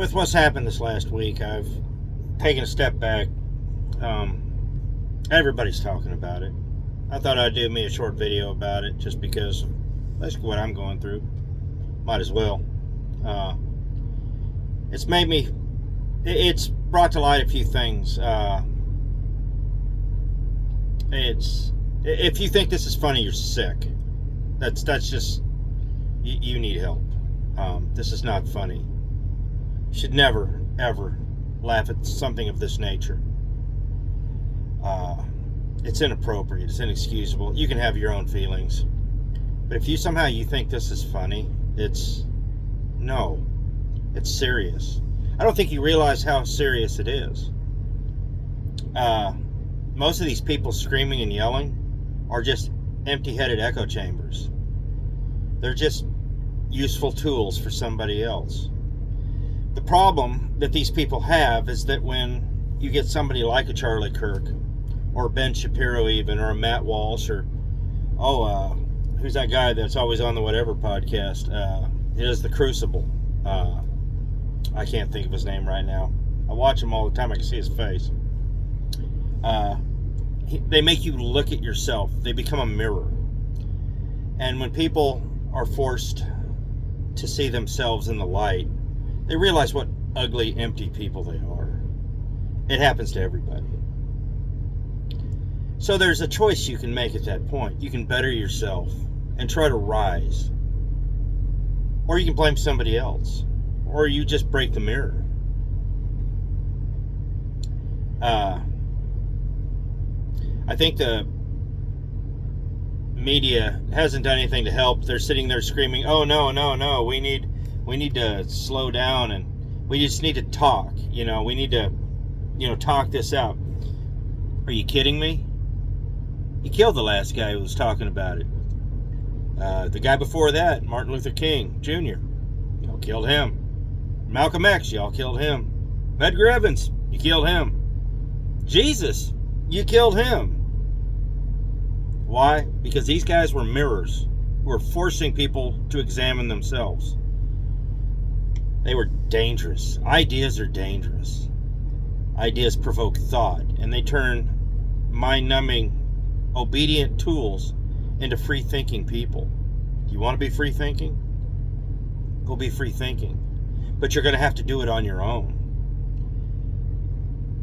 with what's happened this last week, I've taken a step back. Everybody's talking about it. I thought I'd do me a short video about it just because basically what I'm going through. Might as well. It's made me, it's brought to light a few things. If you think this is funny, you're sick. That's just, you need help. This is not funny. You should never, ever laugh at something of this nature. It's inappropriate. It's inexcusable. You can have your own feelings. But if you somehow you think this is funny, it's serious. I don't think you realize how serious it is. Most of these people screaming and yelling are just empty-headed echo chambers. They're just useful tools for somebody else. The problem that these people have is that when you get somebody like a Charlie Kirk, or Ben Shapiro even, or a Matt Walsh, or, who's that guy that's always on the Whatever podcast? It is The Crucible. I can't think of his name right now. I watch him all the time. I can see his face. They make you look at yourself. They become a mirror. And when people are forced to see themselves in the light, they realize what ugly, empty people they are. It happens to everybody. So there's a choice you can make at that point. You can better yourself and try to rise. Or you can blame somebody else. Or you just break the mirror. I think the media hasn't done anything to help. They're sitting there screaming, "Oh no, we need to slow down, and we just need to talk. We need to, talk this out." Are you kidding me? You killed the last guy who was talking about it. The guy before that, Martin Luther King Jr., y'all killed him. Malcolm X, y'all killed him. Medgar Evans, you killed him. Jesus, you killed him. Why? Because these guys were mirrors who were forcing people to examine themselves. They were dangerous. Ideas are dangerous. Ideas provoke thought, and they turn mind-numbing, obedient tools into free-thinking people. You want to be free-thinking? Go be free-thinking. But you're going to have to do it on your own.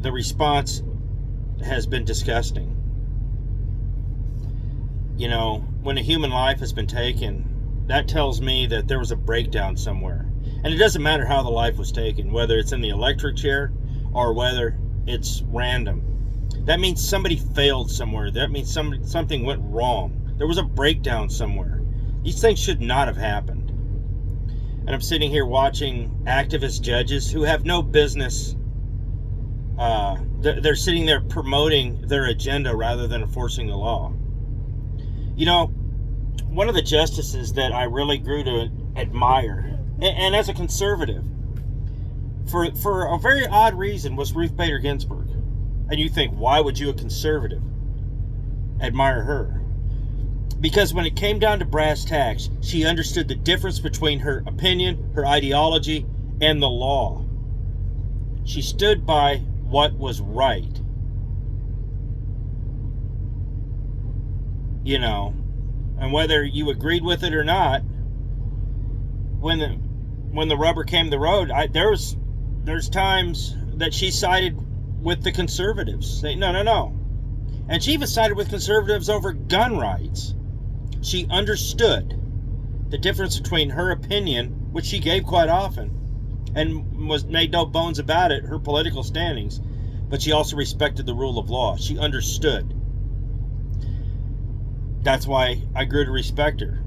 The response has been disgusting. When a human life has been taken, that tells me that there was a breakdown somewhere. And it doesn't matter how the life was taken, whether it's in the electric chair or whether it's random. That means somebody failed somewhere. That means something went wrong. There was a breakdown somewhere. These things should not have happened. And I'm sitting here watching activist judges who have no business. They're sitting there promoting their agenda rather than enforcing the law. One of the justices that I really grew to admire, and as a conservative, for a very odd reason, was Ruth Bader Ginsburg. And you think, why would you, a conservative, admire her? Because when it came down to brass tacks, she understood the difference between her opinion, her ideology, and the law. She stood by what was right. And whether you agreed with it or not, when the rubber came to the road, there's times that she sided with the conservatives. Say, no. And she even sided with conservatives over gun rights. She understood the difference between her opinion, which she gave quite often, and made no bones about it, her political standings, but she also respected the rule of law. She understood. That's why I grew to respect her.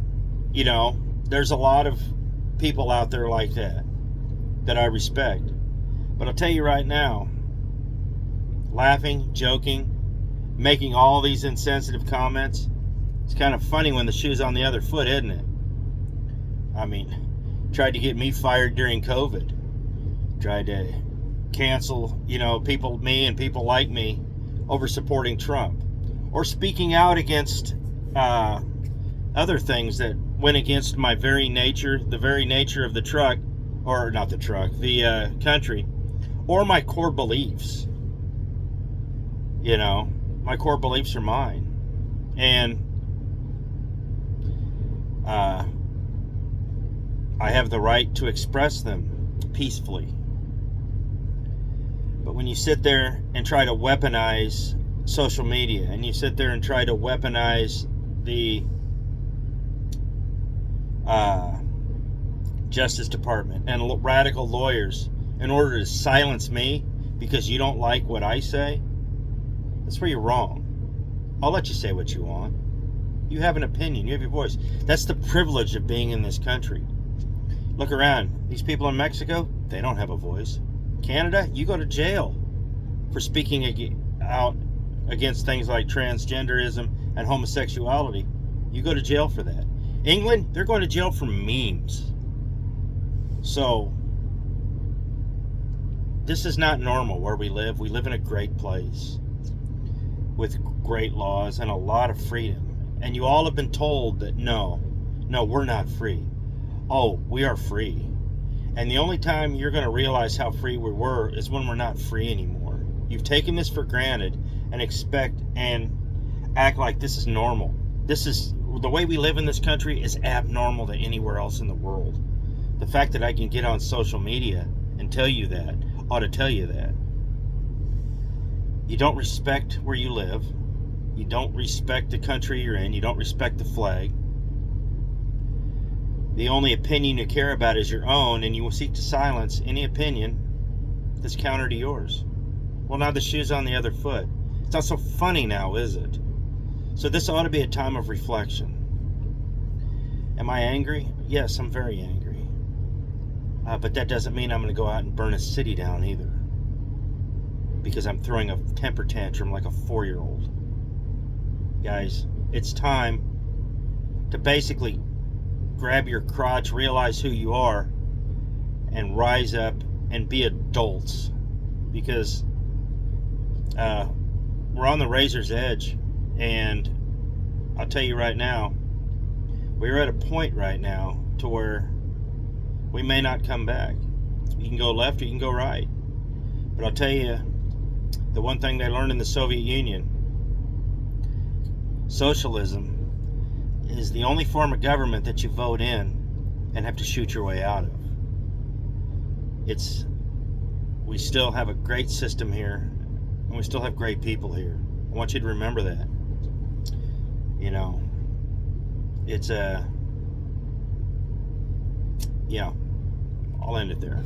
There's a lot of people out there like that I respect. But I'll tell you right now, laughing, joking, making all these insensitive comments, it's kind of funny when the shoe's on the other foot, isn't it? Tried to get me fired during COVID. Tried to cancel, me and people like me over supporting Trump. Or speaking out against other things that went against my very nature, the very nature of the truck or not the truck, the country, or my core beliefs. You know, my core beliefs are mine. And I have the right to express them peacefully. But when you sit there and try to weaponize social media, and you sit there and try to weaponize the Justice Department and radical lawyers in order to silence me because you don't like what I say, that's where you're wrong. I'll let you say what you want. You have an opinion. You have your voice. That's the privilege of being in this country. Look around. These people in Mexico, they don't have a voice. Canada, you go to jail for speaking out against things like transgenderism and homosexuality. You go to jail for that. England, they're going to jail for memes. So, this is not normal where we live. We live in a great place with great laws and a lot of freedom. And you all have been told that no, we're not free. Oh, we are free. And the only time you're going to realize how free we were is when we're not free anymore. You've taken this for granted and expect and act like this is normal. This is the way we live in this country is abnormal to anywhere else in the world. The fact that I can get on social media and tell you that ought to tell you that. You don't respect where you live. You don't respect the country you're in. You don't respect the flag. The only opinion you care about is your own, and you will seek to silence any opinion that's counter to yours. Well, now the shoe's on the other foot. It's not so funny now, is it? So this ought to be a time of reflection. Am I angry? Yes, I'm very angry. But that doesn't mean I'm going to go out and burn a city down either. Because I'm throwing a temper tantrum like a 4-year-old. Guys, it's time to basically grab your crotch, realize who you are, and rise up and be adults. Because we're on the razor's edge. And I'll tell you right now, we're at a point right now to where we may not come back. You can go left or you can go right. But I'll tell you, the one thing they learned in the Soviet Union, socialism is the only form of government that you vote in and have to shoot your way out of. We still have a great system here, and we still have great people here. I want you to remember that. You know, yeah, I'll end it there.